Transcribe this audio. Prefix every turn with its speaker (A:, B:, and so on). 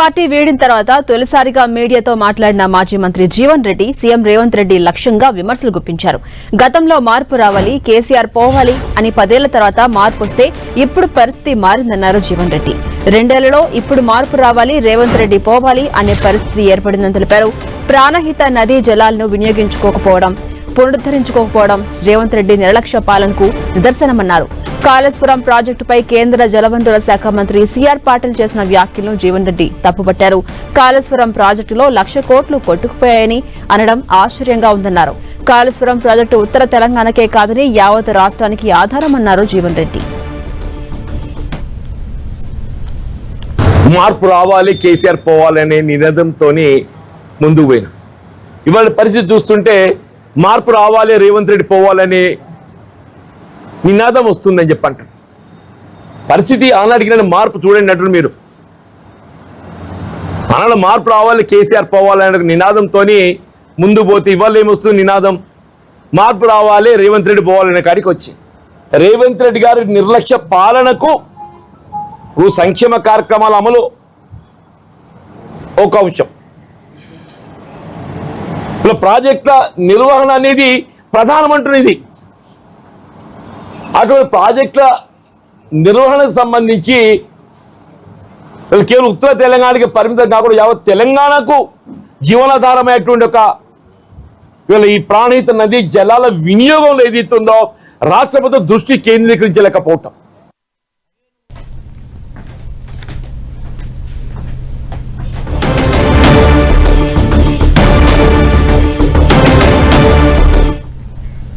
A: Party వీడిన తర్వాత తొలిసారిగా మీడియాతో మాట్లాడిన మాజీ మంత్రి జీవన్ రెడ్డి సీఎం రేవంత్ రెడ్డి లక్ష్యంగా విమర్శలు గుప్పించారు. గతంలో మార్పు రావాలి, కేసీఆర్ పోవాలి అని 10 ఏళ్ల తర్వాత మార్పు వస్తే ఇప్పుడు పరిస్థితి మారిందన్నారు జీవన్ రెడ్డి. 2 ఏళ్లలో ఇప్పుడు మార్పు రావాలి, రేవంత్ రెడ్డి పోవాలి అనే పరిస్థితి ఏర్పడిందని తెలిపారు. ప్రాణహిత నదీ జలాలను వినియోగించుకోకపోవడం, పునరుద్ధరించుకోకపోవడం రేవంత్ రెడ్డి నిర్లక్ష్య పాలనకు నిదర్శనమన్నారు. కాళేశ్వరం ప్రాజెక్టుపై కేంద్ర జలవనరుల శాఖ మంత్రి సిఆర్ పాటిల్ చేసిన వ్యాఖ్యలను జీవన్ రెడ్డి తప్పుపట్టారు. కాళేశ్వరం ప్రాజెక్టులో 1,00,000 కోట్లు కొట్టుకుపోయాయని అనడం ఆశ్చర్యంగా ఉందన్నారు. కాళేశ్వరం ప్రాజెక్టు ఉత్తర తెలంగాణకే కాదని యావత్ రాష్ట్రానికి ఆధారమన్నారు జీవన్ రెడ్డి.
B: మార్పు రావాలి, కేసీఆర్ పోవాలనే నినాదంతో ముందుకు పోయిన ఇవాళ పరిస్థితి చూస్తుంటే మార్పు రావాలి, రేవంత్ రెడ్డి పోవాలని నినాదం వస్తుందని చెప్పంటారు. పరిస్థితి ఆనాటికి మార్పు చూడండి అటు మీరు ఆనాడు మార్పు రావాలి, కేసీఆర్ పోవాలనే నినాదంతో ముందు పోతే ఇవాళ ఏమొస్తుంది నినాదం? మార్పు రావాలి, రేవంత్ రెడ్డి పోవాలనే కాడికి వచ్చి రేవంత్ రెడ్డి గారి నిర్లక్ష్య పాలనకు సంక్షేమ కార్యక్రమాల అమలు ఒక అంశం, ప్రాజెక్టుల నిర్వహణ అనేది ప్రధానమంటున్నది. అటువంటి ప్రాజెక్టుల నిర్వహణకు సంబంధించి కేవలం ఉత్తర తెలంగాణకి పరిమితం కాకుండా యావత్ తెలంగాణకు జీవనాధారమైనటువంటి ఈ ప్రాణహిత నది జలాల వినియోగంలో ఏదైతుందో రాష్ట్ర ప్రభుత్వం దృష్టి కేంద్రీకరించలేకపోవటం.